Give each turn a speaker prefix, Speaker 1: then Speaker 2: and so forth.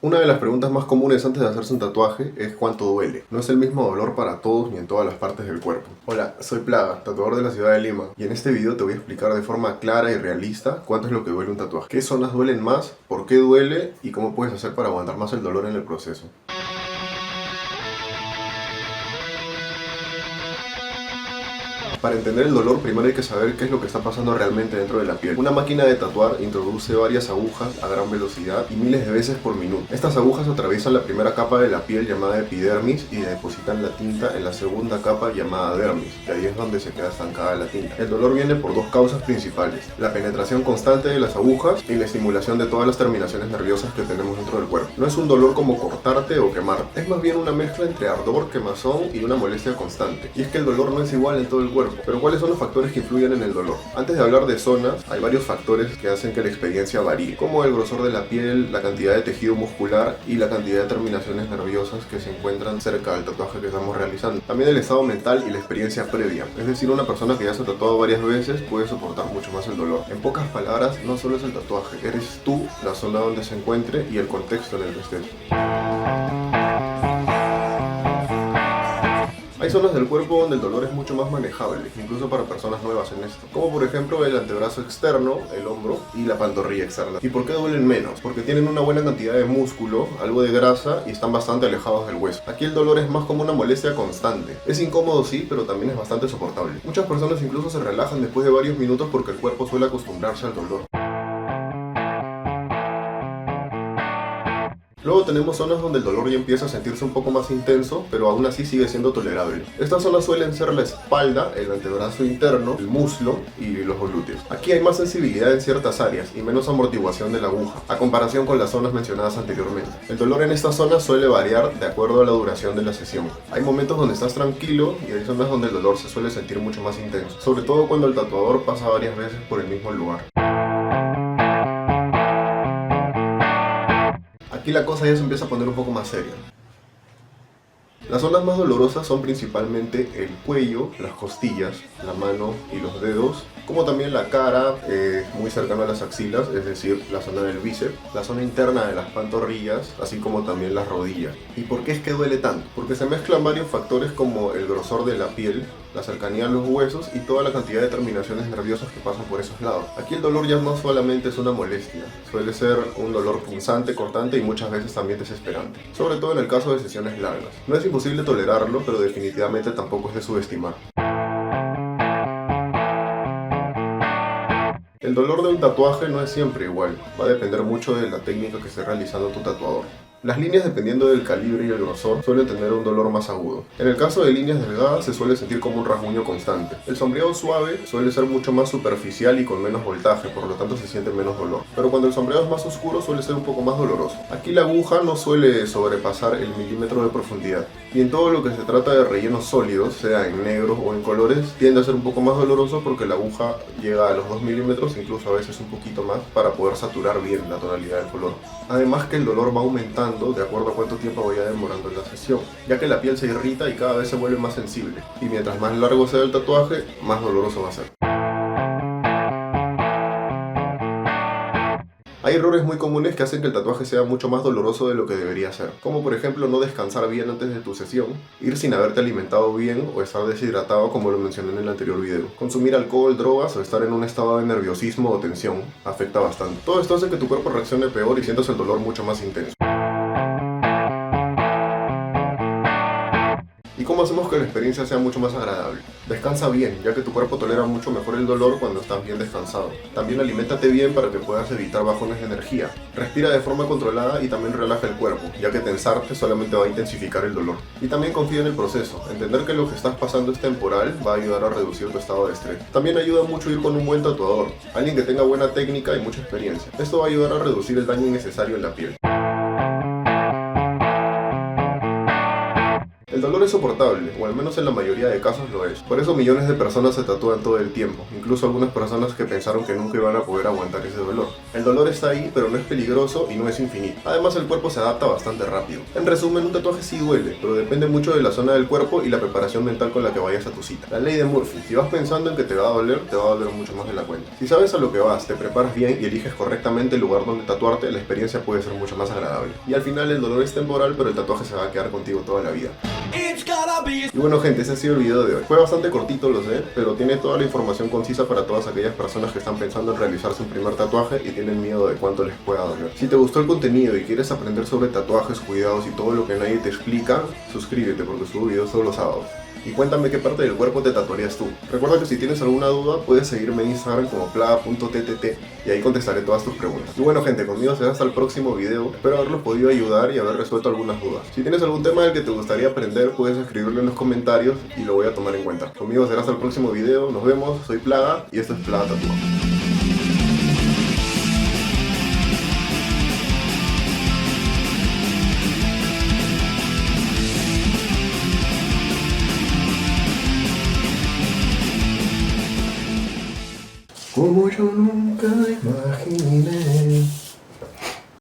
Speaker 1: Una de las preguntas más comunes antes de hacerse un tatuaje es cuánto duele. No es el mismo dolor para todos ni en todas las partes del cuerpo. Hola, soy Plaga, tatuador de la ciudad de Lima, y en este video te voy a explicar de forma clara y realista cuánto es lo que duele un tatuaje, qué zonas duelen más, por qué duele y cómo puedes hacer para aguantar más el dolor en el proceso. Para entender el dolor, primero hay que saber qué es lo que está pasando realmente dentro de la piel. Una máquina de tatuar introduce varias agujas a gran velocidad y miles de veces por minuto. Estas agujas atraviesan la primera capa de la piel llamada epidermis y depositan la tinta en la segunda capa llamada dermis, que ahí es donde se queda estancada la tinta. El dolor viene por dos causas principales: la penetración constante de las agujas y la estimulación de todas las terminaciones nerviosas que tenemos dentro del cuerpo. No es un dolor como cortarte o quemarte, es más bien una mezcla entre ardor, quemazón y una molestia constante. Y es que el dolor no es igual en todo el cuerpo. Pero ¿cuáles son los factores que influyen en el dolor? Antes de hablar de zonas, hay varios factores que hacen que la experiencia varíe, como el grosor de la piel, la cantidad de tejido muscular y la cantidad de terminaciones nerviosas que se encuentran cerca del tatuaje que estamos realizando. También el estado mental y la experiencia previa, es decir, una persona que ya se ha tatuado varias veces puede soportar mucho más el dolor. En pocas palabras, no solo es el tatuaje, eres tú, la zona donde se encuentre y el contexto en el que estés. Hay zonas del cuerpo donde el dolor es mucho más manejable, incluso para personas nuevas en esto, como por ejemplo el antebrazo externo, el hombro y la pantorrilla externa. ¿Y por qué duelen menos? Porque tienen una buena cantidad de músculo, algo de grasa y están bastante alejados del hueso. Aquí el dolor es más como una molestia constante. Es incómodo sí, pero también es bastante soportable. Muchas personas incluso se relajan después de varios minutos porque el cuerpo suele acostumbrarse al dolor. Luego tenemos zonas donde el dolor ya empieza a sentirse un poco más intenso, pero aún así sigue siendo tolerable. Estas zonas suelen ser la espalda, el antebrazo interno, el muslo y los glúteos. Aquí hay más sensibilidad en ciertas áreas y menos amortiguación de la aguja, a comparación con las zonas mencionadas anteriormente. El dolor en estas zonas suele variar de acuerdo a la duración de la sesión. Hay momentos donde estás tranquilo y hay zonas donde el dolor se suele sentir mucho más intenso, sobre todo cuando el tatuador pasa varias veces por el mismo lugar. Aquí la cosa ya se empieza a poner un poco más seria. Las zonas más dolorosas son principalmente el cuello, las costillas, la mano y los dedos, como también la cara, muy cercano a las axilas, es decir, la zona del bíceps, la zona interna de las pantorrillas, así como también las rodillas. ¿Y por qué es que duele tanto? Porque se mezclan varios factores como el grosor de la piel, la cercanía a los huesos y toda la cantidad de terminaciones nerviosas que pasan por esos lados. Aquí el dolor ya no solamente es una molestia, suele ser un dolor punzante, cortante y muchas veces también desesperante, sobre todo en el caso de sesiones largas. No es imposible tolerarlo, pero definitivamente tampoco es de subestimar. El dolor de un tatuaje no es siempre igual, va a depender mucho de la técnica que esté realizando tu tatuador. Las líneas, dependiendo del calibre y el grosor, suelen tener un dolor más agudo. En el caso de líneas delgadas se suele sentir como un rasguño constante. El sombreado suave suele ser mucho más superficial y con menos voltaje, por lo tanto se siente menos dolor. Pero cuando el sombreado es más oscuro suele ser un poco más doloroso. Aquí la aguja no suele sobrepasar el milímetro de profundidad. Y en todo lo que se trata de rellenos sólidos, sea en negros o en colores, tiende a ser un poco más doloroso porque la aguja llega a los 2 milímetros, incluso a veces un poquito más, para poder saturar bien la tonalidad del color. Además que el dolor va aumentando de acuerdo a cuánto tiempo vaya demorando en la sesión, ya que la piel se irrita y cada vez se vuelve más sensible, y mientras más largo sea el tatuaje, más doloroso va a ser. Hay errores muy comunes que hacen que el tatuaje sea mucho más doloroso de lo que debería ser, como por ejemplo no descansar bien antes de tu sesión, ir sin haberte alimentado bien o estar deshidratado como lo mencioné en el anterior video. Consumir alcohol, drogas o estar en un estado de nerviosismo o tensión afecta bastante. Todo esto hace que tu cuerpo reaccione peor y sientas el dolor mucho más intenso. ¿Y cómo hacemos que la experiencia sea mucho más agradable? Descansa bien, ya que tu cuerpo tolera mucho mejor el dolor cuando estás bien descansado. También aliméntate bien para que puedas evitar bajones de energía. Respira de forma controlada y también relaja el cuerpo, ya que tensarte solamente va a intensificar el dolor. Y también confía en el proceso. Entender que lo que estás pasando es temporal va a ayudar a reducir tu estado de estrés. También ayuda mucho ir con un buen tatuador, alguien que tenga buena técnica y mucha experiencia. Esto va a ayudar a reducir el daño innecesario en la piel. El dolor es soportable, o al menos en la mayoría de casos lo es. Por eso millones de personas se tatúan todo el tiempo, incluso algunas personas que pensaron que nunca iban a poder aguantar ese dolor. El dolor está ahí, pero no es peligroso y no es infinito. Además, el cuerpo se adapta bastante rápido. En resumen, un tatuaje sí duele, pero depende mucho de la zona del cuerpo y la preparación mental con la que vayas a tu cita. La ley de Murphy: si vas pensando en que te va a doler mucho más de la cuenta. Si sabes a lo que vas, te preparas bien y eliges correctamente el lugar donde tatuarte, la experiencia puede ser mucho más agradable. Y al final el dolor es temporal, pero el tatuaje se va a quedar contigo toda la vida. Y bueno gente, ese ha sido el video de hoy. Fue bastante cortito, lo sé, pero tiene toda la información concisa para todas aquellas personas que están pensando en realizarse un primer tatuaje y tienen miedo de cuánto les pueda doler. Si te gustó el contenido y quieres aprender sobre tatuajes, cuidados y todo lo que nadie te explica, suscríbete porque subo videos todos los sábados. Y cuéntame qué parte del cuerpo te tatuarías tú. Recuerda que si tienes alguna duda puedes seguirme en Instagram como plaga.ttt y ahí contestaré todas tus preguntas. Y bueno gente, conmigo será hasta el próximo video. Espero haberlos podido ayudar y haber resuelto algunas dudas. Si tienes algún tema del que te gustaría aprender puedes escribirlo en los comentarios y lo voy a tomar en cuenta. Conmigo será hasta el próximo video. Nos vemos, soy Plaga y esto es Plaga Tatuado. Como yo nunca imaginé.